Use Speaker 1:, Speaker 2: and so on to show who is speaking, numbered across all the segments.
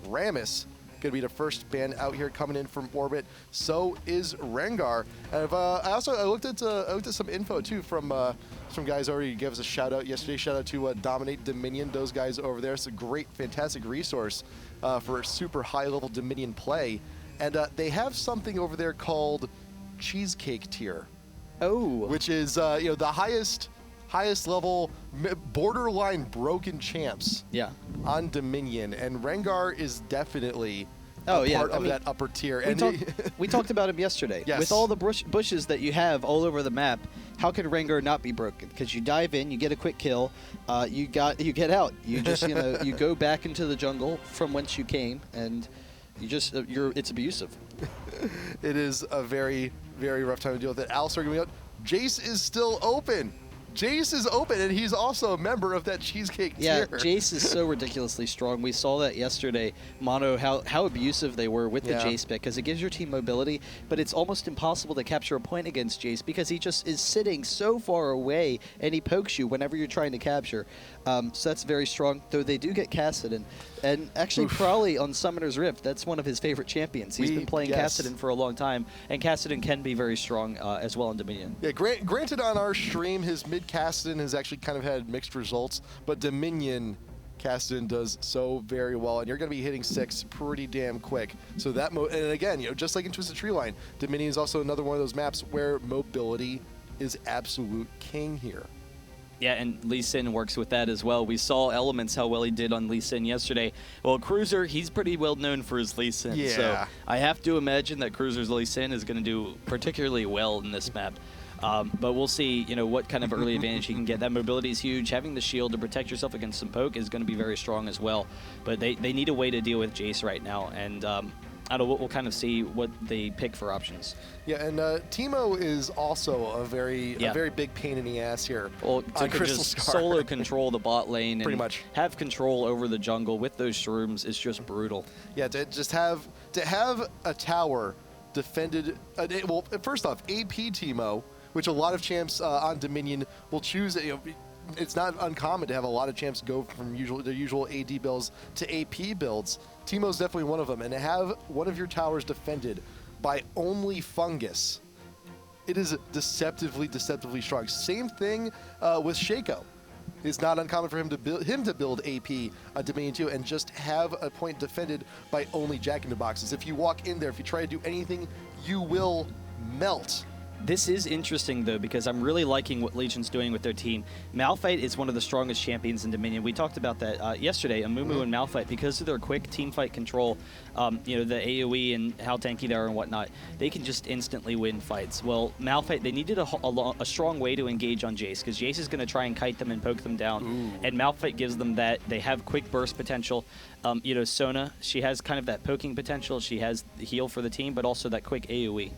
Speaker 1: Rammus going to be the first ban out here coming in from Orbit. So is Rengar. And I looked at some info too from guys already gave us a shout out yesterday. Shout out to Dominate Dominion, those guys over there. It's a great, fantastic resource for super high level Dominion play. And they have something over there called Cheesecake Tier.
Speaker 2: Oh.
Speaker 1: Which is the highest level borderline broken champs on Dominion, and Rengar is definitely part of that upper tier.
Speaker 2: We talked about him yesterday.
Speaker 1: Yes.
Speaker 2: With all the bushes that you have all over the map, how can Rengar not be broken? Because you dive in, you get a quick kill, you get out. You just you go back into the jungle from whence you came, and it's abusive.
Speaker 1: It is a very, very rough time to deal with it. Alistar going out. Jace is still open. Jace is open, and he's also a member of that Cheesecake tier.
Speaker 2: Yeah, Jace is so ridiculously strong. We saw that yesterday, Mono, how abusive they were with the Jace pick, because it gives your team mobility, but it's almost impossible to capture a point against Jace because he just is sitting so far away, and he pokes you whenever you're trying to capture. So that's very strong, though they do get Kassadin. And actually, probably on Summoner's Rift, that's one of his favorite champions. He's been playing Kassadin for a long time, and Kassadin can be very strong as well in Dominion.
Speaker 1: Yeah, granted on our stream, his mid Kassadin has actually kind of had mixed results, but Dominion Kassadin does so very well, and you're going to be hitting 6 pretty damn quick. So that, and again, just like in Twisted Tree Line, Dominion is also another one of those maps where mobility is absolute king here.
Speaker 2: Yeah, and Lee Sin works with that as well. We saw Elements, how well he did on Lee Sin yesterday. Well, Cruiser, he's pretty well known for his Lee Sin.
Speaker 1: Yeah.
Speaker 2: So I have to imagine that Cruiser's Lee Sin is going to do particularly well in this map. But we'll see, what kind of early advantage he can get. That mobility is huge. Having the shield to protect yourself against some poke is going to be very strong as well. But they need a way to deal with Jace right now. And I don't know, we'll kind of see what they pick for options.
Speaker 1: Yeah, and Teemo is also a very big pain in the ass here.
Speaker 2: Well, to just solo control the bot lane
Speaker 1: pretty
Speaker 2: and
Speaker 1: much
Speaker 2: have control over the jungle with those shrooms is just brutal.
Speaker 1: Yeah, to have a tower defended. Well, first off, AP Teemo, which a lot of champs on Dominion will choose. It's not uncommon to have a lot of champs go from their usual AD builds to AP builds. Teemo's definitely one of them, and to have one of your towers defended by only Fungus, it is deceptively strong. Same thing with Shaco. It's not uncommon for him to build AP Dominion 2 and just have a point defended by only Jack in the Boxes. If you walk in there, if you try to do anything, you will melt.
Speaker 2: This is interesting, though, because I'm really liking what Legion's doing with their team. Malphite is one of the strongest champions in Dominion. We talked about that yesterday, Amumu and Malphite, because of their quick team fight control, the AoE and how tanky they are and whatnot, they can just instantly win fights. Well, Malphite, they needed a strong way to engage on Jace, because Jace is going to try and kite them and poke them down, and Malphite gives them that. They have quick burst potential. Sona, she has kind of that poking potential. She has the heal for the team, but also that quick AoE.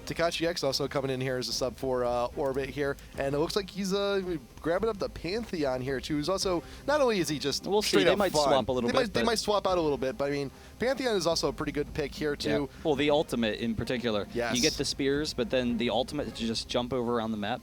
Speaker 1: Takashi X also coming in here as a sub for Orbit here, and it looks like he's grabbing up the Pantheon here too. Who's also, not only is he just straight up
Speaker 2: they might
Speaker 1: fun,
Speaker 2: swap a little bit.
Speaker 1: They might swap out a little bit, but I mean, Pantheon is also a pretty good pick here too.
Speaker 2: Yeah. Well, the ultimate in particular.
Speaker 1: Yes.
Speaker 2: You get the spears, but then the ultimate to just jump over around the map.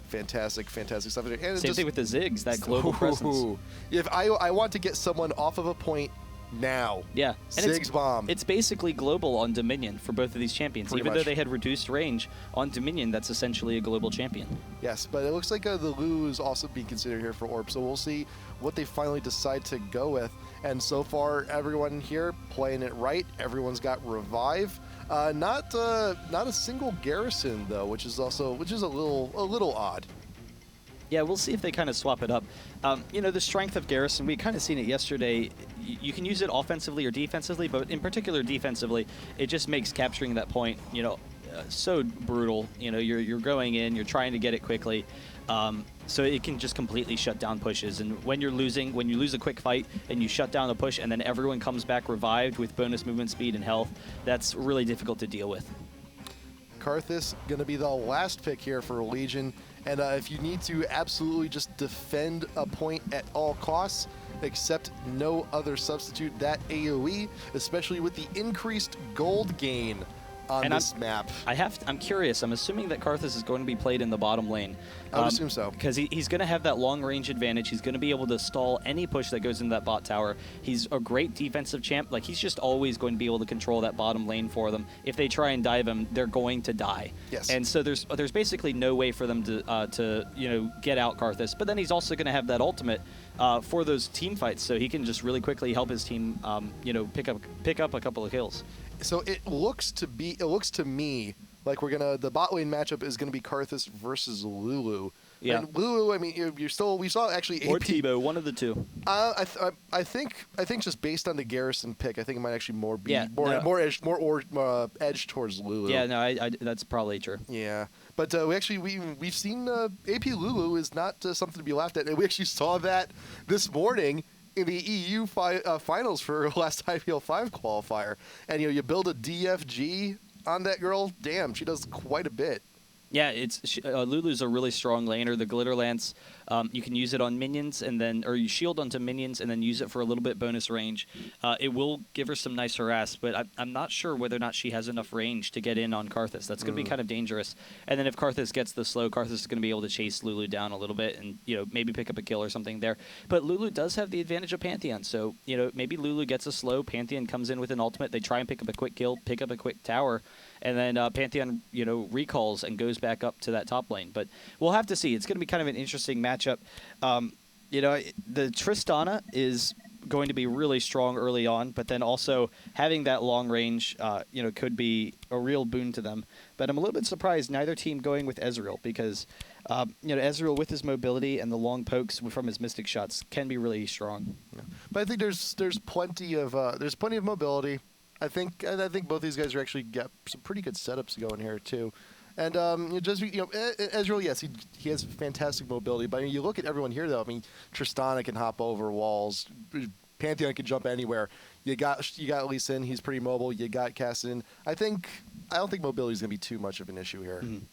Speaker 1: Fantastic stuff. And
Speaker 2: Same thing with the Ziggs, that global presence.
Speaker 1: If I want to get someone off of a point now.
Speaker 2: Yeah. And
Speaker 1: Ziggs bomb.
Speaker 2: It's basically global on Dominion for both of these champions.
Speaker 1: Pretty
Speaker 2: Even
Speaker 1: much.
Speaker 2: though they had reduced range, on Dominion, that's essentially a global champion.
Speaker 1: Yes, but it looks like the Lu is also being considered here for Orb, so we'll see what they finally decide to go with. And so far, everyone here playing it right. Everyone's got Revive. Not a single Garrison though, which is a little odd.
Speaker 2: Yeah, we'll see if they kind of swap it up. The strength of Garrison, we kind of seen it yesterday. You can use it offensively or defensively, but in particular defensively, it just makes capturing that point, so brutal. You're going in, you're trying to get it quickly, so it can just completely shut down pushes. And when you lose a quick fight and you shut down a push, and then everyone comes back revived with bonus movement speed and health, that's really difficult to deal with.
Speaker 1: Karthus going to be the last pick here for Legion. And if you need to absolutely just defend a point at all costs, accept no other substitute, that AoE, especially with the increased gold gain on this map.
Speaker 2: I'm curious. I'm assuming that Karthus is going to be played in the bottom lane.
Speaker 1: I would assume so.
Speaker 2: Because he's going to have that long-range advantage. He's going to be able to stall any push that goes into that bot tower. He's a great defensive champ. Like, he's just always going to be able to control that bottom lane for them. If they try and dive him, they're going to die.
Speaker 1: Yes.
Speaker 2: And so there's basically no way for them to get out Karthus. But then he's also going to have that ultimate for those team fights, so he can just really quickly help his team, pick up a couple of kills.
Speaker 1: So it looks to me like the bot lane matchup is going to be Karthus versus Lulu.
Speaker 2: Yeah.
Speaker 1: And Lulu, I mean, we saw actually
Speaker 2: Or
Speaker 1: AP.
Speaker 2: Tebow, one of the two.
Speaker 1: I think just based on the Garrison pick, I think it might actually more edge towards Lulu.
Speaker 2: Yeah, no, that's probably true.
Speaker 1: Yeah, but we've seen AP Lulu is not something to be laughed at, and we actually saw that this morning in the EU finals for last IPL 5 qualifier. And you build a DFG on that girl. Damn, she does quite a bit.
Speaker 2: Yeah, Lulu's a really strong laner. The Glitter Lance, you can use it on minions or you shield onto minions and then use it for a little bit bonus range. It will give her some nice harass, but I'm not sure whether or not she has enough range to get in on Karthus. That's going to be kind of dangerous. And then if Karthus gets the slow, Karthus is going to be able to chase Lulu down a little bit and maybe pick up a kill or something there. But Lulu does have the advantage of Pantheon, so maybe Lulu gets a slow, Pantheon comes in with an ultimate, they try and pick up a quick kill, pick up a quick tower, and then Pantheon recalls and goes back up to that top lane. But we'll have to see. It's going to be kind of an interesting matchup. The Tristana is going to be really strong early on, but then also having that long range, could be a real boon to them. But I'm a little bit surprised neither team going with Ezreal because, Ezreal with his mobility and the long pokes from his Mystic shots can be really strong.
Speaker 1: Yeah. But I think there's plenty of mobility. I think both these guys are actually got some pretty good setups going here too. And Ezreal, yes, he has fantastic mobility. But you look at everyone here, though. I mean, Tristana can hop over walls. Pantheon can jump anywhere. You got Lee Sin, he's pretty mobile. You got Cassidin. I don't think mobility is going to be too much of an issue here.
Speaker 2: Mm-hmm.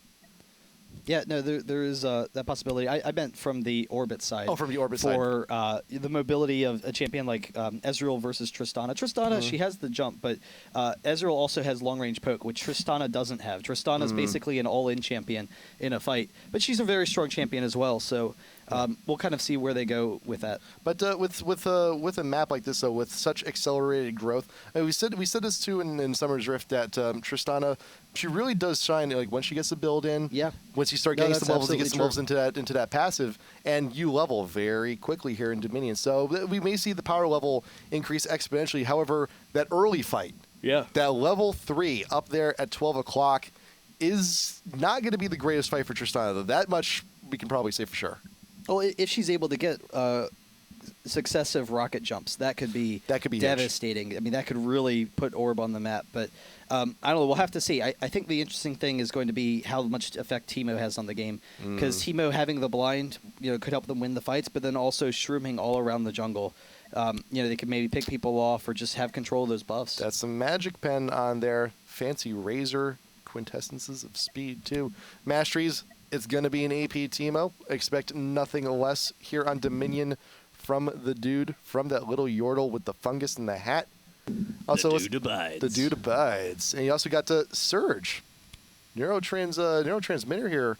Speaker 2: Yeah, no, there is that possibility. I meant from the Orbit side.
Speaker 1: Oh, from the Orbit side.
Speaker 2: For the mobility of a champion like Ezreal versus Tristana. Tristana, she has the jump, but Ezreal also has long-range poke, which Tristana doesn't have. Tristana's basically an all-in champion in a fight, but she's a very strong champion as well, so we'll kind of see where they go with that.
Speaker 1: But with a map like this, though, with such accelerated growth, I mean, we said this too in Summer's Rift that Tristana, she really does shine like when she gets the build in.
Speaker 2: Yeah.
Speaker 1: Once you start getting some levels, you get some
Speaker 2: true.
Speaker 1: levels into that passive, and you level very quickly here in Dominion. So we may see the power level increase exponentially. However, that early fight, that level 3 up there at 12 o'clock, is not going to be the greatest fight for Tristana, though. That much we can probably say for sure.
Speaker 2: Well, if she's able to get successive rocket jumps, that could be devastating. I mean, that could really put Orb on the map. But I don't know. We'll have to see. I think the interesting thing is going to be how much effect Teemo has on the game. Because Teemo having the blind, could help them win the fights, but then also shrooming all around the jungle. They could maybe pick people off or just have control of those buffs.
Speaker 1: That's some magic pen on there. Fancy Razor quintessences of speed, too. Masteries, it's going to be an AP Teemo. Expect nothing less here on Dominion from the dude, from that little Yordle with the fungus in the hat. Also,
Speaker 2: the dude abides.
Speaker 1: The dude abides. And you also got to Surge. Neurotransmitter here.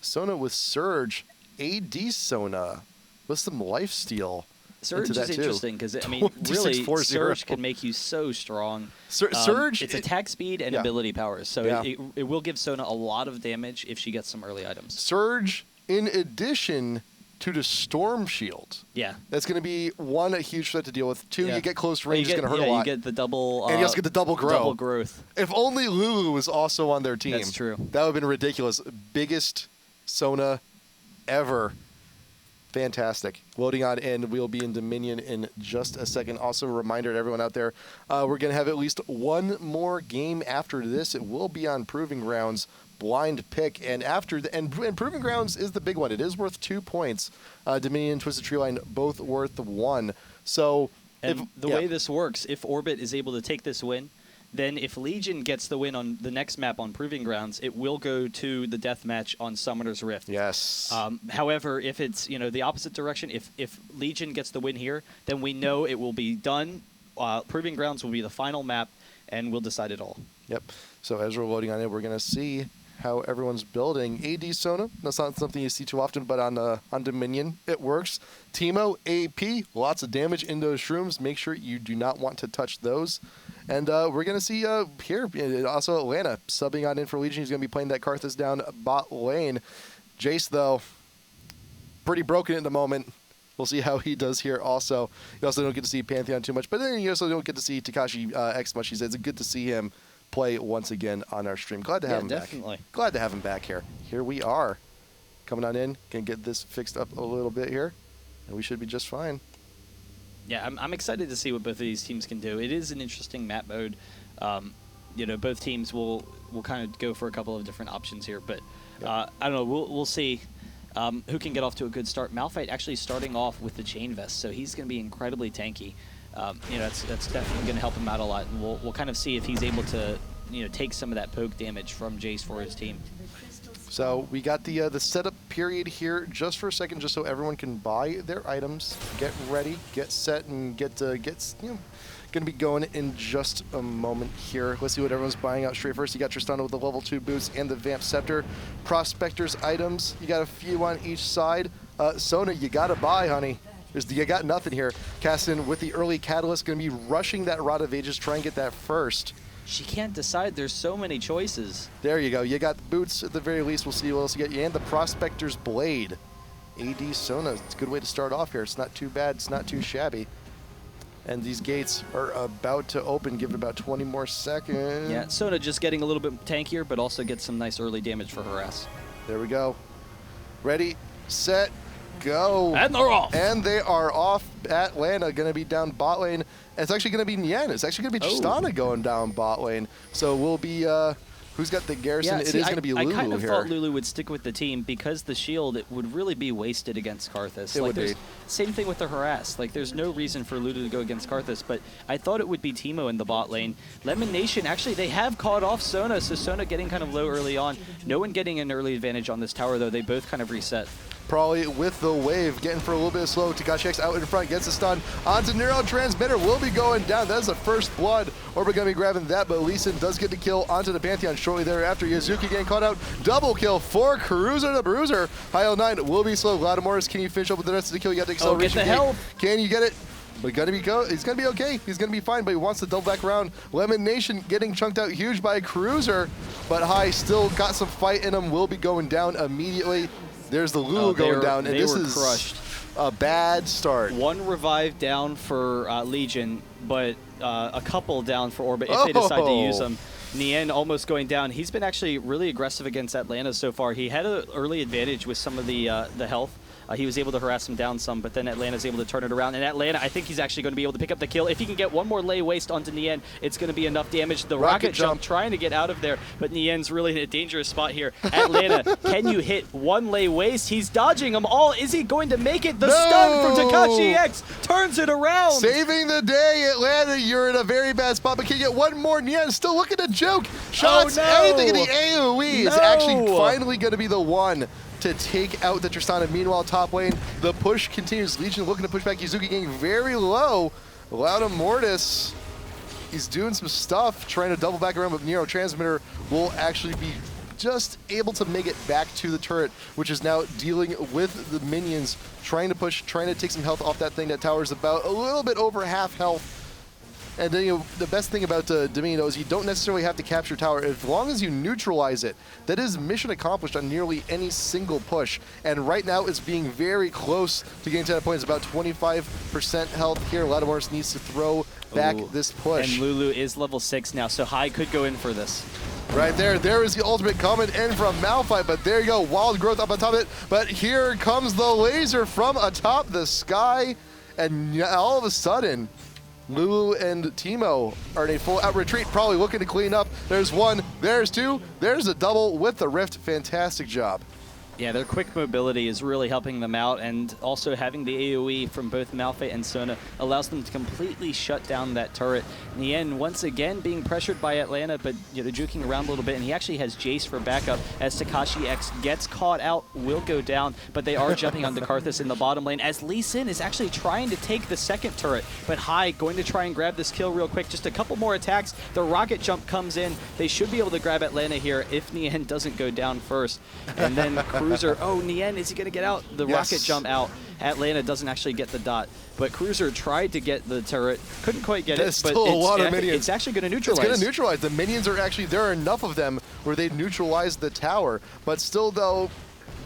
Speaker 1: Sona with Surge. AD Sona with some lifesteal.
Speaker 2: Surge is interesting because, I mean, really, Surge can make you so strong.
Speaker 1: Surge,
Speaker 2: it's attack speed and ability powers, so it will give Sona a lot of damage if she gets some early items.
Speaker 1: Surge, in addition to the Storm Shield.
Speaker 2: Yeah.
Speaker 1: That's going to be, one, a huge threat to deal with. Two, you get close range, it's going to hurt a lot.
Speaker 2: You get the double...
Speaker 1: and you also get the double growth.
Speaker 2: Double growth.
Speaker 1: If only Lulu was also on their team.
Speaker 2: That's true.
Speaker 1: That would have been ridiculous. Biggest Sona ever. Fantastic. Loading on in. We'll be in Dominion in just a second. Also, a reminder to everyone out there, we're going to have at least one more game after this. It will be on Proving Grounds. Blind pick, and Proving Grounds is the big one. It is worth 2 points. Dominion and Twisted Treeline both worth 1. So,
Speaker 2: way this works, if Orbit is able to take this win, then if Legion gets the win on the next map on Proving Grounds, it will go to the death match on Summoner's Rift.
Speaker 1: Yes.
Speaker 2: However, if it's the opposite direction, if Legion gets the win here, then we know it will be done Proving Grounds will be the final map, and we'll decide it all.
Speaker 1: Yep. So as we're loading on it, we're going to see how everyone's building. AD Sona, that's not something you see too often, but on Dominion, it works. Teemo, AP, lots of damage in those shrooms. Make sure you do not want to touch those. And we're going to see here, also Atlanta, subbing on in for Legion. He's going to be playing that Karthus down bot lane. Jace, though, pretty broken at the moment. We'll see how he does here also. You also don't get to see Pantheon too much, but then you also don't get to see Takashi X much. He says it's good to see him play once again on our stream. Glad to have him
Speaker 2: definitely.
Speaker 1: back. Glad to have him back here. Here we are. Coming on in. Can get this fixed up a little bit here, and we should be just fine.
Speaker 2: Yeah, I'm excited to see what both of these teams can do. It is an interesting map mode. Both teams will kind of go for a couple of different options here, but I don't know. We'll see who can get off to a good start. Malphite actually starting off with the chain vest, so he's going to be incredibly tanky. That's definitely going to help him out a lot, and we'll kind of see if he's able to take some of that poke damage from Jace for his team.
Speaker 1: So we got the setup period here just for a second, just so everyone can buy their items, get ready, get set, and get going to be going in just a moment here. Let's see what everyone's buying out straight first. You got Tristana with the level 2 boots and the Vamp Scepter. Prospector's items, you got a few on each side. Sona, you got to buy, honey. You got nothing here. Cassin with the early Catalyst, going to be rushing that Rod of Ages, try and get that first.
Speaker 2: She can't decide. There's so many choices.
Speaker 1: There you go. You got the boots at the very least. We'll see what else you get. And the Prospector's Blade. AD Sona. It's a good way to start off here. It's not too bad. It's not too shabby. And these gates are about to open. Give it about 20 more seconds.
Speaker 2: Yeah, Sona just getting a little bit tankier, but also gets some nice early damage for her ass.
Speaker 1: There we go. Ready, set, go.
Speaker 2: And they're off.
Speaker 1: And they are off. Atlanta going to be down bot lane. It's actually going to be Nien. It's actually going to be Tristana going down bot lane. So we'll be, who's got the Garrison?
Speaker 2: Yeah,
Speaker 1: it is going to be Lulu here.
Speaker 2: I kind of thought Lulu would stick with the team because the shield, it would really be wasted against Karthus.
Speaker 1: It would be.
Speaker 2: Same thing with the harass. Like, there's no reason for Lulu to go against Karthus, but I thought it would be Teemo in the bot lane. Lemon Nation, actually, they have caught off Sona, so Sona getting kind of low early on. No one getting an early advantage on this tower, though. They both kind of reset.
Speaker 1: Probably with the wave, getting for a little bit slow. Takashi X out in front, gets a stun. Onto Neurotransmitter, will be going down. That's the first blood. Orba gonna be grabbing that, but Lee Sin does get the kill onto the Pantheon shortly thereafter. Yazuki getting caught out. Double kill for Cruiser the Bruiser. High 9 will be slow. Latimoris, can you finish up with the rest of the kill? You got the acceleration.
Speaker 2: Oh, get the help.
Speaker 1: Can you get it? But he's gonna be okay. He's gonna be fine, but he wants to double back around. Lemon Nation getting chunked out huge by Cruiser, but High still got some fight in him. Will be going down immediately. There's the Lulu going down, and this is crushed. A bad start.
Speaker 2: One revive down for Legion, but a couple down for Orba if they decide to use them. Nien almost going down. He's been actually really aggressive against Atlanta so far. He had an early advantage with some of the health. He was able to harass him down some, but then Atlanta's able to turn it around. And Atlanta, I think he's actually going to be able to pick up the kill. If he can get one more lay waste onto Nien, it's going to be enough damage. The rocket jump trying to get out of there, but Nien's really in a dangerous spot here. Atlanta, can you hit one lay waste? He's dodging them all. Is he going to make it? The stun from Takashi X turns it around.
Speaker 1: Saving the day, Atlanta. You're in a very bad spot, but can you get one more? Nien still looking to joke. Shots, anything in the AoE is actually finally going to be the one to take out the Tristana. Meanwhile, top lane, the push continues. Legion looking to push back. Yuzuki getting very low. Lauda Mortis, he's doing some stuff, trying to double back around, but Neurotransmitter will actually be just able to make it back to the turret, which is now dealing with the minions, trying to push, trying to take some health off that thing. That tower's about a little bit over half health. And then, the best thing about Dominion is you don't necessarily have to capture tower. As long as you neutralize it, that is mission accomplished on nearly any single push. And right now, it's being very close to getting to that point. It's about 25% health here. Latimoris needs to throw back this push.
Speaker 2: And Lulu is level 6 now, so High could go in for this.
Speaker 1: Right there. There is the ultimate coming in from Malphite, but there you go. Wild growth up on top of it. But here comes the laser from atop the sky. And all of a sudden, Lulu and Teemo are in a full-out retreat, probably looking to clean up. There's one, there's two, there's a double with the Rift. Fantastic job.
Speaker 2: Yeah, their quick mobility is really helping them out, and also having the AoE from both Malphite and Sona allows them to completely shut down that turret. Nien, once again, being pressured by Atlanta, but juking around a little bit, and he actually has Jace for backup as Takashi X gets caught out, will go down, but they are jumping onto Karthus in the bottom lane, as Lee Sin is actually trying to take the second turret, but Hai going to try and grab this kill real quick. Just a couple more attacks. The rocket jump comes in. They should be able to grab Atlanta here if Nien doesn't go down first. And then Cruiser, oh, Nien, is he going to get out? The rocket jump out. Atlanta doesn't actually get the dot, but Cruiser tried to get the turret, couldn't quite get it, but
Speaker 1: still a lot of minions.
Speaker 2: It's actually going to neutralize.
Speaker 1: It's going to neutralize. The minions are actually, there are enough of them where they neutralize the tower, but still though,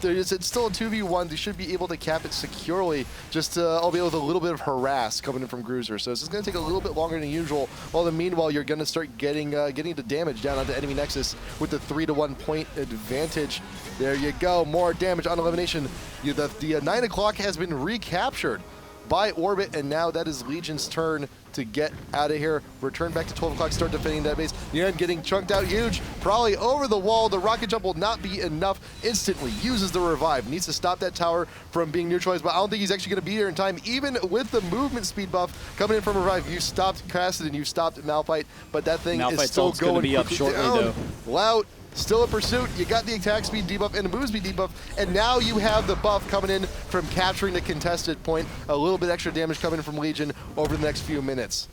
Speaker 1: it's still a 2v1. They should be able to cap it securely, just albeit with a little bit of harass coming in from Cruiser. So it's going to take a little bit longer than usual. While meanwhile, you're going to start getting the damage down onto enemy Nexus with the 3-to-1 point advantage. There you go. More damage on elimination. The 9 o'clock has been recaptured by Orbit, and now that is Legion's turn to get out of here. Return back to 12 o'clock, start defending that base. Nien getting chunked out huge, probably over the wall. The rocket jump will not be enough. Instantly uses the revive. Needs to stop that tower from being neutralized, but I don't think he's actually going to be there in time. Even with the movement speed buff coming in from revive, you stopped Cassidy, you stopped Malphite, but that thing is still going
Speaker 2: to be up shortly
Speaker 1: down.
Speaker 2: though.
Speaker 1: Loud. Still a pursuit. You got the attack speed debuff and the move speed debuff, and now you have the buff coming in from capturing the contested point. A little bit extra damage coming from Legion over the next few minutes.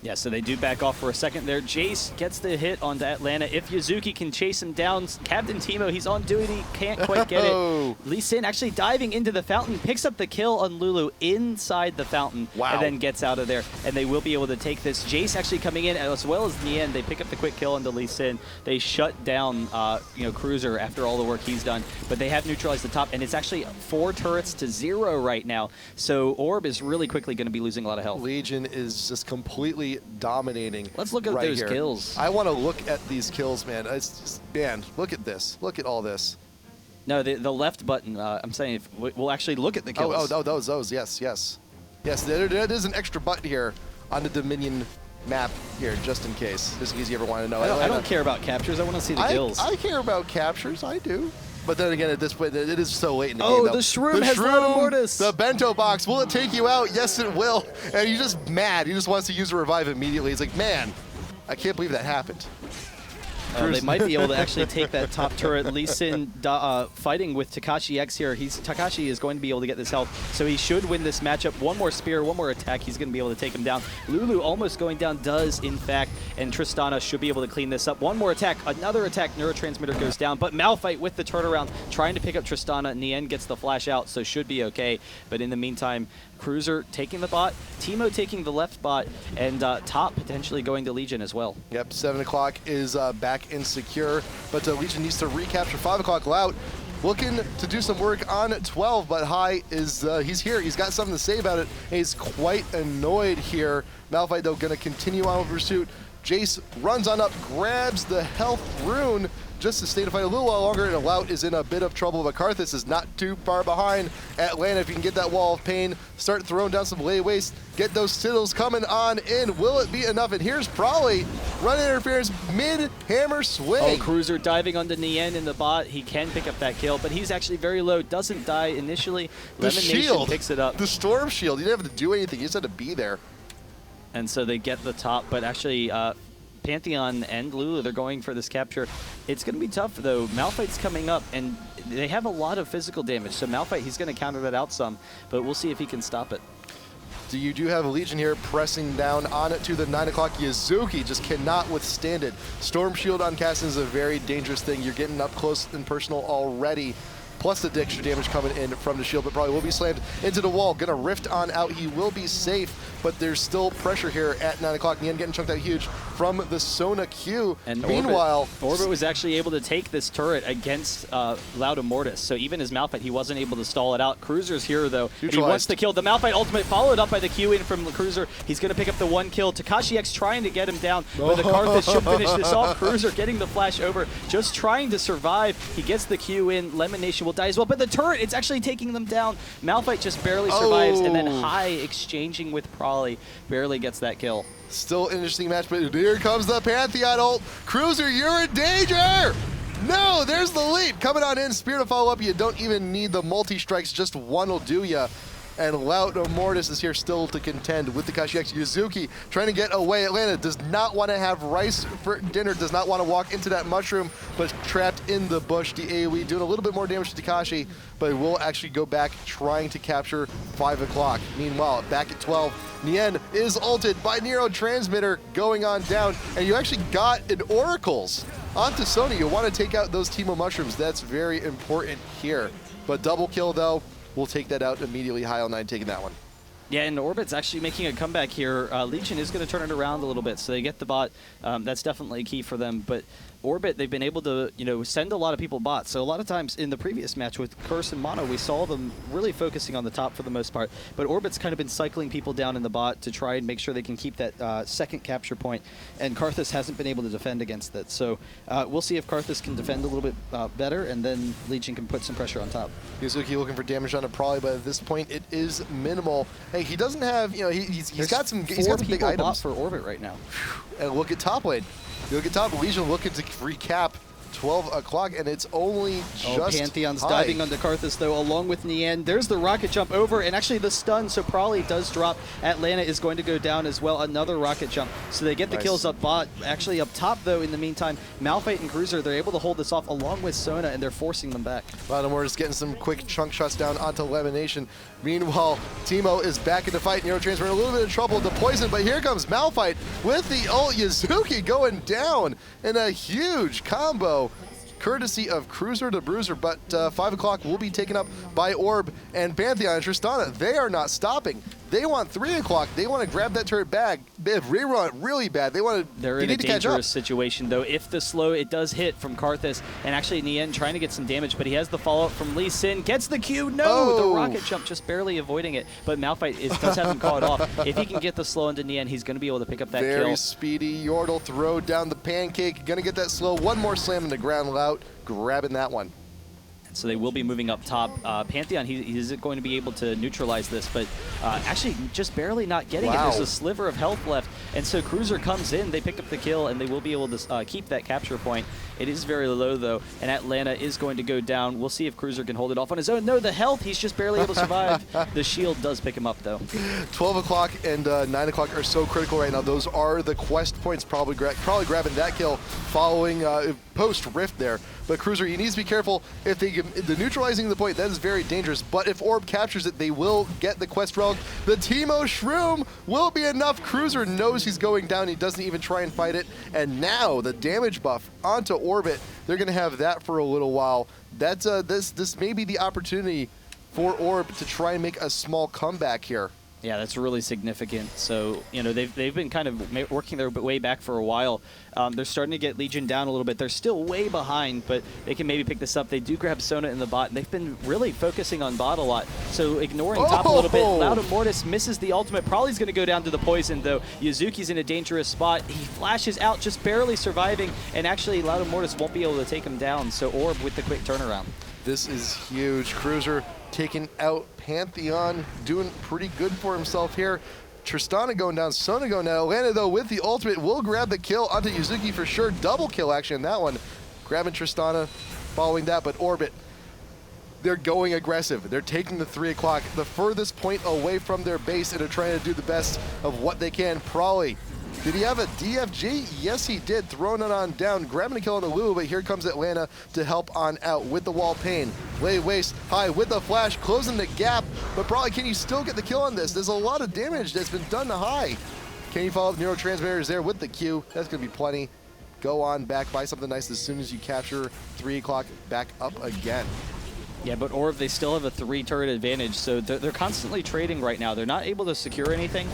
Speaker 2: Yeah, so they do back off for a second there. Jace gets the hit onto Atlanta. If Yuzuki can chase him down, Captain Teemo, he's on duty, can't quite get it. Lee Sin actually diving into the fountain, picks up the kill on Lulu inside the fountain, and then gets out of there. And they will be able to take this. Jace actually coming in, as well as Nien. They pick up the quick kill onto Lee Sin. They shut down Cruiser after all the work he's done, but they have neutralized the top, and it's actually 4 turrets to 0 right now. So Orb is really quickly going to be losing a lot of health.
Speaker 1: Legion is just completely dominating.
Speaker 2: Let's look at
Speaker 1: right
Speaker 2: those
Speaker 1: here.
Speaker 2: kills.
Speaker 1: I want to look at these kills, man. It's just, man, look at this. Look at all this.
Speaker 2: No, the left button. I'm saying if we'll actually look at the kills.
Speaker 1: Oh, those. Yes. There is an extra button here on the Dominion map here, just in case you ever want to know.
Speaker 2: I don't care about captures. I want to see the kills.
Speaker 1: I care about captures. I do. But then again, at this point, it is so late in the game.
Speaker 2: Oh, the shroom has Loud Mortis.
Speaker 1: The bento box. Will it take you out? Yes, it will. And you're just mad. He just wants to use a revive immediately. He's like, man, I can't believe that happened.
Speaker 2: They might be able to actually take that top turret. Lee Sin fighting with Takashi X here. Takashi is going to be able to get this health, so he should win this matchup. One more spear, one more attack, he's going to be able to take him down. Lulu almost going down does, in fact, and Tristana should be able to clean this up. One more attack, another attack, Neurotransmitter goes down, but Malphite with the turnaround, trying to pick up Tristana. Nien gets the flash out, so should be okay. But in the meantime, Cruiser taking the bot, Teemo taking the left bot, and top potentially going to Legion as well.
Speaker 1: Yep, 7 o'clock is back insecure, but Legion needs to recapture 5 o'clock. Loud looking to do some work on 12, but Hai is he's here. He's got something to say about it. He's quite annoyed here. Malphite, though, going to continue on with pursuit. Jace runs on up, grabs the health rune just to stay to fight a little while longer, and Lout is in a bit of trouble, but Karthus is not too far behind. Atlanta, if you can get that wall of pain, start throwing down some lay waste, get those Siddles coming on in. Will it be enough? And here's probably run interference, mid-hammer swing.
Speaker 2: Oh, Cruiser diving onto Nien in the bot. He can pick up that kill, but he's actually very low. Doesn't die initially.
Speaker 1: The shield
Speaker 2: picks it up.
Speaker 1: The storm shield. You didn't have to do anything. You just had to be there.
Speaker 2: And so they get the top, but actually Pantheon and Lulu, they're going for this capture. It's going to be tough, though. Malphite's coming up, and they have a lot of physical damage. So Malphite, he's going to counter that out some, but we'll see if he can stop it.
Speaker 1: So you do have a Legion here pressing down on it to the 9 o'clock. Yuzuki just cannot withstand it. Storm Shield on Cassin is a very dangerous thing. You're getting up close and personal already. Plus the extra damage coming in from the shield, but probably will be slammed into the wall. Gonna rift on out. He will be safe, but there's still pressure here at 9 o'clock. Nien getting chunked out huge from the Sona Q.
Speaker 2: And
Speaker 1: meanwhile,
Speaker 2: Orbit was actually able to take this turret against Loud Mortis. So even as Malphite, he wasn't able to stall it out. Cruiser's here, though. He wants to kill the Malphite ultimate, followed up by the Q in from the Cruiser. He's gonna pick up the 1 kill. Takashi X trying to get him down, but the Karthus should finish this off. Cruiser getting the flash over, just trying to survive. He gets the Q in. Lemon Nation will die as well, but the turret, it's actually taking them down. Malphite just barely survives, and then Hai exchanging with Prolly barely gets that kill.
Speaker 1: Still an interesting match, but here comes the Pantheon ult. Cruiser, you're in danger! No, there's the lead. Coming on in, Spear to follow up. You don't even need the multi-strikes. Just one will do ya. And LegioN is here still to contend with the Kashi X. Yuzuki trying to get away. Atlanta does not want to have rice for dinner, does not want to walk into that mushroom, but trapped in the bush. The AoE doing a little bit more damage to Takashi, but will actually go back trying to capture 5 o'clock. Meanwhile, back at 12, Nien is ulted by Neurotransmitter going on down, and you actually got an Oracles onto Sony. You want to take out those Teemo mushrooms. That's very important here. But double kill though, we'll take that out immediately. High09 taking that one.
Speaker 2: Yeah, and Orbit's actually making a comeback here. LegioN is going to turn it around a little bit, so they get the bot. That's definitely key for them. But Orbit, they've been able to, send a lot of people bots. So a lot of times in the previous match with Curse and Mono, we saw them really focusing on the top for the most part. But Orbit's kind of been cycling people down in the bot to try and make sure they can keep that second capture point. And Karthus hasn't been able to defend against that. So we'll see if Karthus can defend a little bit better, and then LegioN can put some pressure on top.
Speaker 1: Yuzuki looking for damage on it probably, but at this point it is minimal. Hey, he doesn't have, he's got some big items
Speaker 2: for Orbit right now.
Speaker 1: And look at top lane. You look at top, LegioN looking to recap 12 o'clock, and it's only just
Speaker 2: Pantheon's
Speaker 1: high.
Speaker 2: diving onto Karthus, though, along with Nien. There's the rocket jump over, and actually the stun, so probably does drop. Atlanta is going to go down as well. Another rocket jump. So they get the kills up bot. Actually up top, though, in the meantime, Malphite and Cruiser, they're able to hold this off along with Sona, and they're forcing them back. LoLympics
Speaker 1: just getting some quick chunk shots down onto Elimination. Meanwhile, Teemo is back in the fight. Neurotransfer in a little bit of trouble with the poison, but here comes Malphite with the ult. Yuzuki going down in a huge combo, courtesy of Cruiser to Bruiser, but 5 o'clock will be taken up by Orb and Pantheon and Tristana. They are not stopping. They want 3 o'clock. They want to grab that turret bag, rerun it really bad.
Speaker 2: They're in a dangerous situation, though. If the slow, it does hit from Karthus, and actually Nien trying to get some damage, but he has the follow-up from Lee Sin. Gets the Q. No! The rocket jump just barely avoiding it, but Malphite does have him caught off. If he can get the slow into Nien, he's going to be able to pick up that kill.
Speaker 1: Very speedy. Yordle throw down the pancake. Going to get that slow. One more slam in the ground. Lout grabbing that one.
Speaker 2: So they will be moving up top. Pantheon, he is going to be able to neutralize this, but actually just barely not getting it. There's a sliver of health left, and so Cruiser comes in, they pick up the kill, and they will be able to keep that capture point. It is very low, though, and Atlanta is going to go down. We'll see if Cruiser can hold it off on his own. No, the health, he's just barely able to survive. The shield does pick him up, though.
Speaker 1: 12 o'clock and 9 o'clock are so critical right now. Those are the quest points, probably grabbing that kill following post-rift there. But Cruiser, he needs to be careful. If they give the neutralizing the point, that is very dangerous. But if Orb captures it, they will get the quest relic. The Teemo Shroom will be enough. Cruiser knows he's going down. He doesn't even try and fight it. And now the damage buff onto Orbit. They're going to have that for a little while. That's this may be the opportunity for Orb to try and make a small comeback here.
Speaker 2: Yeah, that's really significant. So, they've been kind of working their way back for a while. They're starting to get LegioN down a little bit. They're still way behind, but they can maybe pick this up. They do grab Sona in the bot, and they've been really focusing on bot a lot. So ignoring top a little bit. LoudMortis misses the ultimate. Probably is going to go down to the poison, though. Yuzuki's in a dangerous spot. He flashes out, just barely surviving, and actually LoudMortis won't be able to take him down. So Orb with the quick turnaround.
Speaker 1: This is huge. Cruiser taking out Pantheon, doing pretty good for himself here. Tristana going down, Sona going down. Atlanta, though, with the ultimate, will grab the kill onto Yuzuki for sure. Double kill action in that one. Grabbing Tristana, following that, but Orbit, they're going aggressive. They're taking the 3 o'clock, the furthest point away from their base, and they're trying to do the best of what they can. Prawley, did he have a DFG? Yes, he did. Throwing it on down, grabbing a kill on the Lulu, but here comes Atlanta to help on out with the wall pain. Lay waist high with the flash, closing the gap, but probably can you still get the kill on this? There's a lot of damage that's been done to High. Can you follow up? Neurotransmitter is there with the Q. That's going to be plenty. Go on back, buy something nice as soon as you capture 3 o'clock back up again.
Speaker 2: Yeah, but Orb, they still have a 3-turret advantage, so they're constantly trading right now. They're not able to secure anything.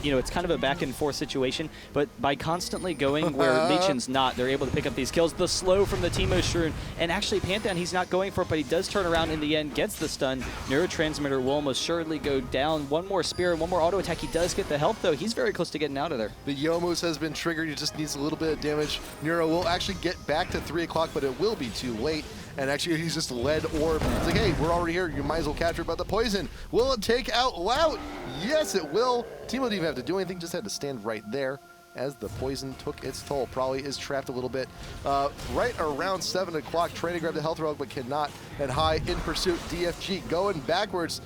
Speaker 2: It's kind of a back-and-forth situation, but by constantly going where Legion's not, they're able to pick up these kills. The slow from the Teemo Shroom, and actually Pantheon, he's not going for it, but he does turn around in the end, gets the stun. Neurotransmitter will almost surely go down. One more spear and one more auto attack. He does get the health, though. He's very close to getting out of there.
Speaker 1: The Yomus has been triggered. He just needs a little bit of damage. Neuro will actually get back to 3 o'clock, but it will be too late. And actually, he's just led Orb. It's like, hey, we're already here. You might as well capture it. But the poison, will it take out Lout? Yes, it will. Teemo didn't even have to do anything. Just had to stand right there. as the poison took its toll. Probably is trapped a little bit. Right around 7 o'clock, trying to grab the health relic, but cannot. And high in pursuit, DFG going backwards.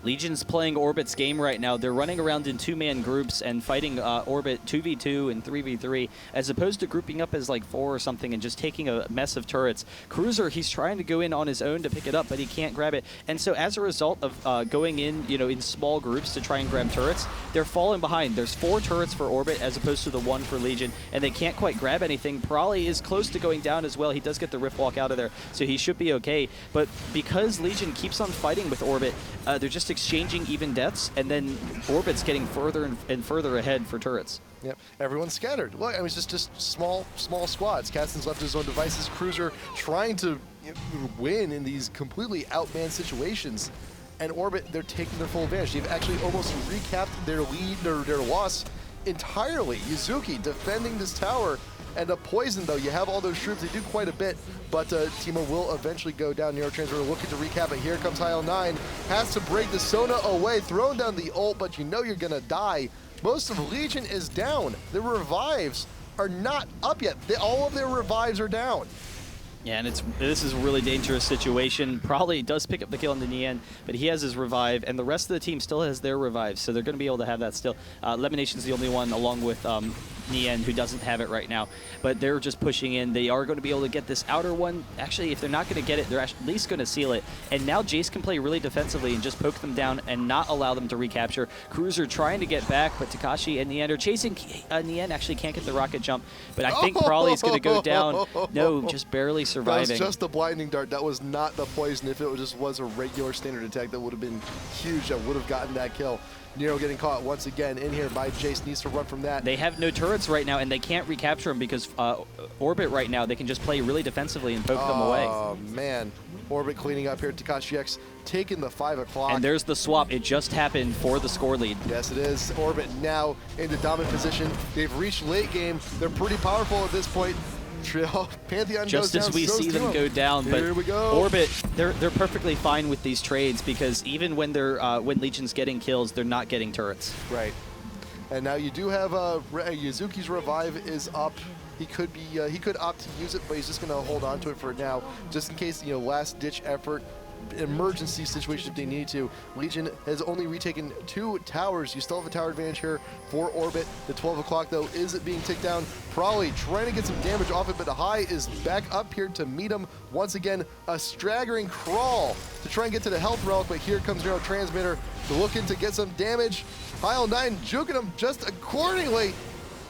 Speaker 2: Legion's playing Orbit's game right now. They're running around in 2-man groups and fighting Orbit 2v2 and 3v3, as opposed to grouping up as like 4 or something and just taking a mess of turrets. Cruiser, he's trying to go in on his own to pick it up, but he can't grab it. And so as a result of going in, in small groups to try and grab turrets, they're falling behind. There's 4 turrets for Orbit as opposed to the 1 for Legion, and they can't quite grab anything. Prolly is close to going down as well. He does get the Rift Walk out of there, so he should be okay. But because Legion keeps on fighting with Orbit, they're just exchanging even deaths, and then Orbit's getting further and further ahead for turrets.
Speaker 1: Yep, everyone's scattered. Look, I mean, it's just small squads. Caston's left his own devices. Cruiser trying to win in these completely outmanned situations. And Orbit, they're taking their full advantage. They've actually almost recapped their lead, their loss entirely. Yuzuki defending this tower. And a poison, though, you have all those troops. They do quite a bit, but Timo will eventually go down. Neurotransmitter looking to recap it. Here comes IPLLoL. Has to break the Sona away, throwing down the ult, but you know you're going to die. Most of Legion is down. The revives are not up yet. All of their revives are down.
Speaker 2: Yeah, and this is a really dangerous situation. Probably does pick up the kill in the end, but he has his revive, and the rest of the team still has their revives, so they're going to be able to have that still. Lemonation's the only one, along with Nien, who doesn't have it right now, but they're just pushing in. They are going to be able to get this outer one. Actually, if they're not going to get it, they're at least going to seal it. And now Jace can play really defensively and just poke them down and not allow them to recapture. Cruiser trying to get back, but Takashi and Nien are chasing. Nien actually can't get the rocket jump, but I think Prolly's going to go down. No, just barely surviving.
Speaker 1: That was just the blinding dart. That was not the poison. If it just was a regular standard attack, that would have been huge. That would have gotten that kill. Nero getting caught once again in here by Jace. Needs to run from that.
Speaker 2: They have no turrets right now, and they can't recapture them because Orbit right now, they can just play really defensively and poke them away.
Speaker 1: Oh, man. Orbit cleaning up here. Takashi X taking the 5 o'clock.
Speaker 2: And there's the swap. It just happened for the score lead.
Speaker 1: Yes, it is. Orbit now in the dominant position. They've reached late game. They're pretty powerful at this point. Pantheon
Speaker 2: just
Speaker 1: goes
Speaker 2: as
Speaker 1: down,
Speaker 2: we see them go down, but
Speaker 1: here we go.
Speaker 2: Orbit, they're perfectly fine with these trades because even when they're when Legion's getting kills, they're not getting turrets.
Speaker 1: Right. And now you do have Yuzuki's revive is up. He could be he could opt to use it, but he's just going to hold on to it for now, just in case, last ditch effort. Emergency situation if they need to. Legion has only retaken 2 towers. You still have a tower advantage here for Orbit. The 12 o'clock, though, is being ticked down. Prolly trying to get some damage off it, but High is back up here to meet him. Once again, a staggering crawl to try and get to the health relic, but here comes Neurotransmitter looking to get some damage. IPLLoL juking him just accordingly.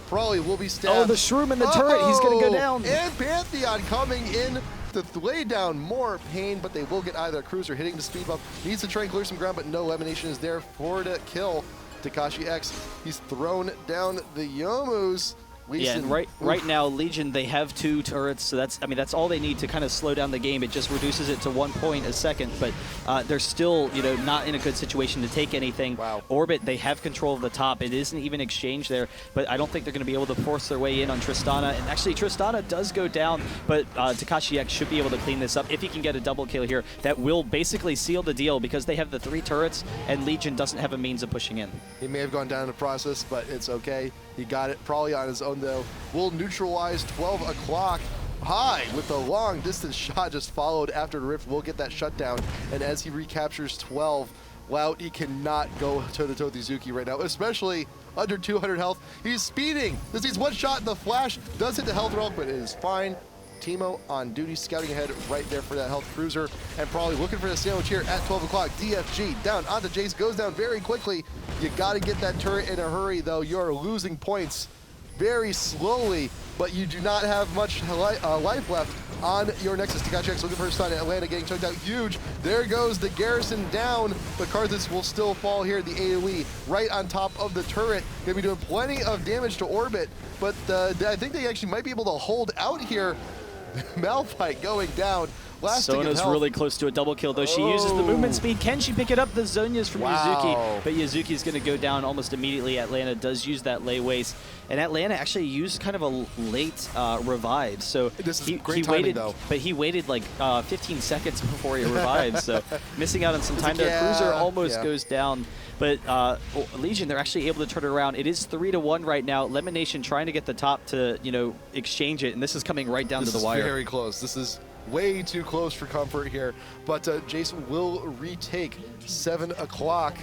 Speaker 1: Prolly will be stabbed.
Speaker 2: Oh, the shroom in the turret. He's going to go down.
Speaker 1: And Pantheon coming in to lay down more pain, but they will get either. Cruiser hitting the speed bump. Needs to try and clear some ground, but no. Lemonation is there for the kill. Takashi X, he's thrown down the Yomus.
Speaker 2: Yeah, and right now, Legion, they have 2 turrets, so that's all they need to kind of slow down the game. It just reduces it to 1 point a second, but they're still, not in a good situation to take anything.
Speaker 1: Wow.
Speaker 2: Orbit, they have control of the top. It isn't even exchange there, but I don't think they're going to be able to force their way in on Tristana. And actually, Tristana does go down, but Takashi X should be able to clean this up if he can get a double kill here. That will basically seal the deal because they have the 3 turrets, and Legion doesn't have a means of pushing in.
Speaker 1: He may have gone down in the process, but it's okay. He got it probably on his own, though. Will neutralize 12 o'clock. High with the long distance shot just followed after the Rift. Will get that shutdown. And as he recaptures 12, Loud, he cannot go toe-to-toe with Yuzuki right now, especially under 200 health. He's speeding. This needs one shot in the flash. Does hit the health relic, but it is fine. Timo on duty, scouting ahead right there for that health Cruiser, and probably looking for the sandwich here at 12 o'clock. DFG down onto Jace, goes down very quickly. You got to get that turret in a hurry, though. You're losing points very slowly, but you do not have much life left on your Nexus. Takashi X looking for a stun. Atlanta getting choked out huge. There goes the garrison down, but Karthus will still fall here. The AoE right on top of the turret. Gonna be doing plenty of damage to Orbit, but I think they actually might be able to hold out here. Malphite going down. blasting of
Speaker 2: Sona's
Speaker 1: health.
Speaker 2: really close to a double kill, though. She uses the movement speed. Can she pick it up? The Zhonya's from Yuzuki, but Yuzuki's going to go down almost immediately. Atlanta does use that lay waste, and Atlanta actually used kind of a late revive. So he waited, though. But he waited like 15 seconds before he revived, so missing out on some time there. Cruiser almost goes down. But LegioN, they're actually able to turn it around. It is 3-1 right now. Lemonation trying to get the top to, exchange it, and this is coming right down to the wire.
Speaker 1: This is very close. This is way too close for comfort here. But Jason will retake 7 o'clock.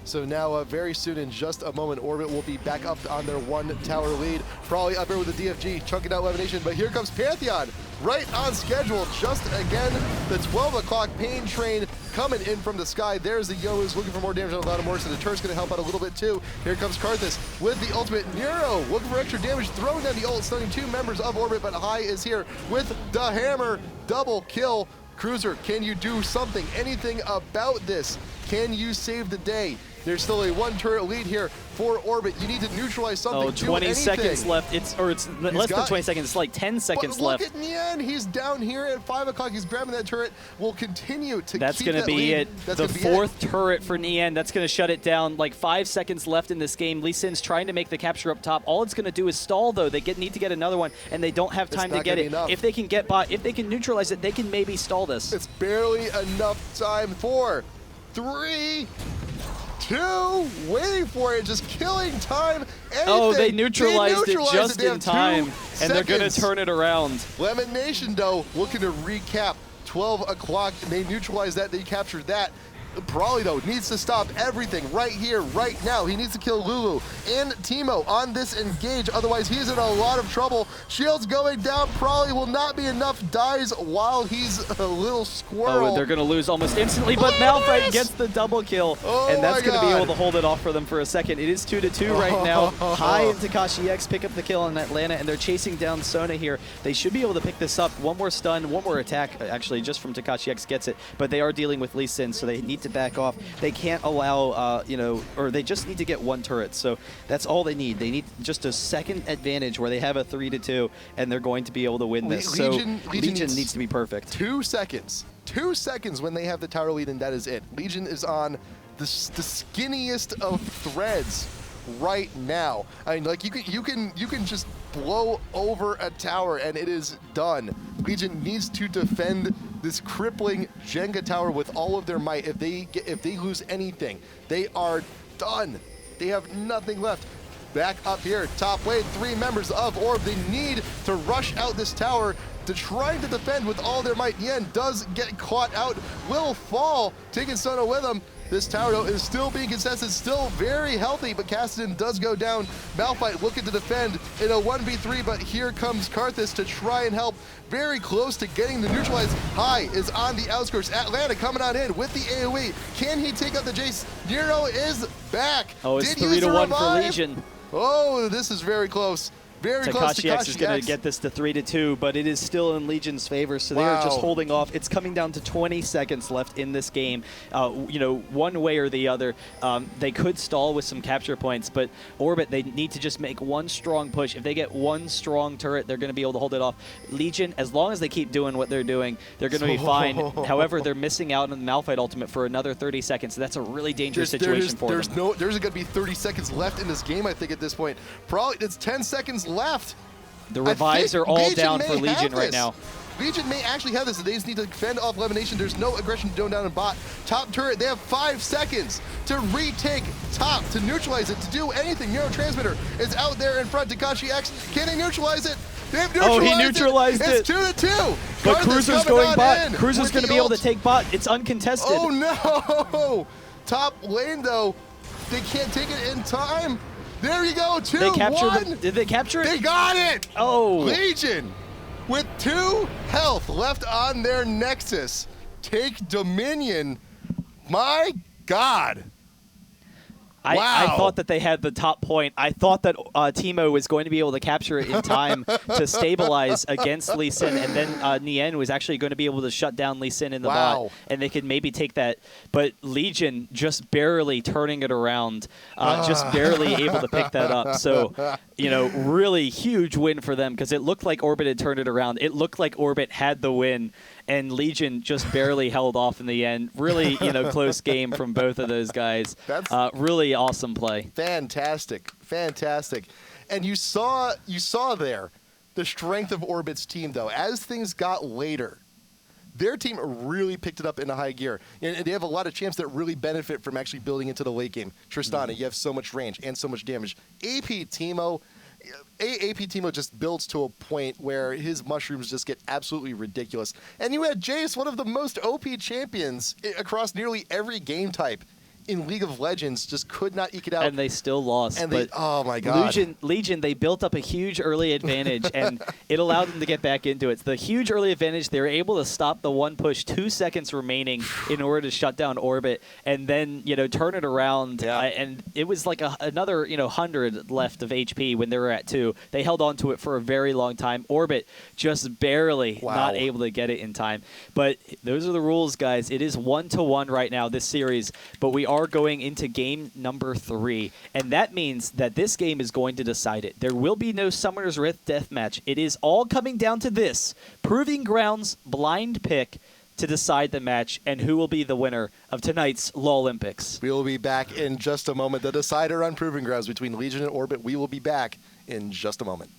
Speaker 1: So now very soon, in just a moment, Orbit will be back up on their 1-tower lead. Probably up here with the DFG, chunking out Lemonation. But here comes Pantheon, right on schedule. Just again, the 12 o'clock pain train coming in from the sky. There's the Yo's looking for more damage on a lot of more, so the turret's going to help out a little bit too. Here comes Karthus with the ultimate. Nero looking for extra damage, throwing down the ult, stunning 2 members of Orbit, but High is here with the hammer. Double kill. Cruiser, can you do something, anything about this? Can you save the day? There's still a 1-turret lead here for Orbit. You need to neutralize something.
Speaker 2: Oh, 20 seconds left. It's less than 20 seconds. It's like 10 seconds left.
Speaker 1: Look at Nian. He's down here at 5 o'clock. He's grabbing that turret. Will continue to
Speaker 2: That's
Speaker 1: keep
Speaker 2: going to
Speaker 1: that
Speaker 2: be
Speaker 1: lead.
Speaker 2: it.
Speaker 1: That's
Speaker 2: the
Speaker 1: gonna be
Speaker 2: 4th turret for Nian. That's going to shut it down. Like 5 seconds left in this game. Lee Sin's trying to make the capture up top. All it's going to do is stall, though. They need to get another one, and they don't have time to get it. If they can get if they can neutralize it, they can maybe stall this.
Speaker 1: It's barely enough time. 4, 3, 2, waiting for it, just killing time. Anything.
Speaker 2: Oh, they neutralized it just in time, and they're going to
Speaker 1: seconds.
Speaker 2: turn it around.
Speaker 1: Lemon Nation, though, looking to recap. 12 o'clock, they neutralized that, they captured that. Brawly, though, needs to stop everything right here, right now. He needs to kill Lulu and Teemo on this engage. Otherwise, he's in a lot of trouble. Shields going down. Probably will not be enough. Dies while he's a little squirrel.
Speaker 2: Oh, and they're going to lose almost instantly, but Malphite gets the double kill, and that's going to be able to hold it off for them for a second. It is 2-2 right now. High and Takashi X pick up the kill in Atlanta, and they're chasing down Sona here. They should be able to pick this up. One more stun, one more attack, actually, just from Takashi X gets it, but they are dealing with Lee Sin, so they need to back off. They can't allow, or they just need to get 1 turret. So that's all they need. They need just a second advantage where they have a 3-2, and they're going to be able to win this. Legion needs to be perfect.
Speaker 1: 2 seconds. 2 seconds when they have the tower lead, and that is it. Legion is on the skinniest of threads right now. I mean, like you can just blow over a tower and it is done. Legion needs to defend this crippling Jenga tower with all of their might. If they lose anything, they are done. They have nothing left. Back up here, top lane, 3 members of Orb. They need to rush out this tower to try to defend with all their might. Yen does get caught out, will fall, taking Sona with him. This tower, though, is still being contested, still very healthy, but Cassidy does go down. Malphite looking to defend in a 1v3, but here comes Karthus to try and help. Very close to getting the neutralized. High is on the outskirts. Atlanta coming on in with the AoE. Can he take out the Jace? Nero is back.
Speaker 2: Oh, it's 3-1 for Legion.
Speaker 1: Oh, this is very close. Very close.
Speaker 2: Takashi X is going to get this to 3-2, but it is still in Legion's favor, so they are just holding off. It's coming down to 20 seconds left in this game. One way or the other, they could stall with some capture points, but Orbit, they need to just make 1 strong push. If they get 1 strong turret, they're going to be able to hold it off. Legion, as long as they keep doing what they're doing, they're going to be fine. However, they're missing out on the Malphite ultimate for another 30 seconds, so that's a really dangerous situation for them.
Speaker 1: There's going to be 30 seconds left in this game, I think, at this point. Probably it's 10 seconds left.
Speaker 2: The revives are all down for Legion right now.
Speaker 1: Legion may actually have this. They just need to fend off Lemonation. There's no aggression going down in bot. Top turret, they have 5 seconds to retake top, to neutralize it, to do anything. Neurotransmitter is out there in front. Takashi X, can they neutralize it? They've neutralized
Speaker 2: he neutralized it.
Speaker 1: It's 2-2.
Speaker 2: But Cruiser's going bot. Cruiser's going to be able to take bot. It's uncontested.
Speaker 1: Oh, no. Top lane, though, they can't take it in time. There you go, 2-1.
Speaker 2: Did they capture it?
Speaker 1: They got it!
Speaker 2: Oh.
Speaker 1: Legion, with 2 health left on their Nexus, take Dominion. My God.
Speaker 2: I thought that they had the top point. I thought that Teemo was going to be able to capture it in time to stabilize against Lee Sin, and then Nian was actually going to be able to shut down Lee Sin in the bot, and they could maybe take that. But Legion just barely turning it around, just barely able to pick that up. So, really huge win for them because it looked like Orbit had turned it around. It looked like Orbit had the win. and LegioN just barely held off in the end. Really, close game from both of those guys.
Speaker 1: That's
Speaker 2: really awesome play.
Speaker 1: Fantastic. And you saw there the strength of Orbit's team, though. As things got later, their team really picked it up in a high gear. And they have a lot of champs that really benefit from actually building into the late game. Tristana, you have so much range and so much damage. AP Teemo just builds to a point where his mushrooms just get absolutely ridiculous. And you had Jace, one of the most OP champions across nearly every game type in League of Legends, just could not eke it out.
Speaker 2: And they still lost.
Speaker 1: And oh my God.
Speaker 2: LegioN, they built up a huge early advantage, and it allowed them to get back into it. The huge early advantage, they were able to stop the one push 2 seconds remaining in order to shut down Orbit, and then, turn it around.
Speaker 1: Yeah.
Speaker 2: And it was like another, 100 left of HP when they were at 2. They held on to it for a very long time. Orbit just barely not able to get it in time. But those are the rules, guys. It is 1-1 right now, this series, but we are going into game number 3, and that means that this game is going to decide it. There will be no Summoner's Rift deathmatch. It is all coming down to this Proving Grounds blind pick to decide the match and who will be the winner of tonight's LoLympics.
Speaker 1: We will be back in just a moment. The decider on Proving Grounds between LegioN and Orbit. We will be back in just a moment.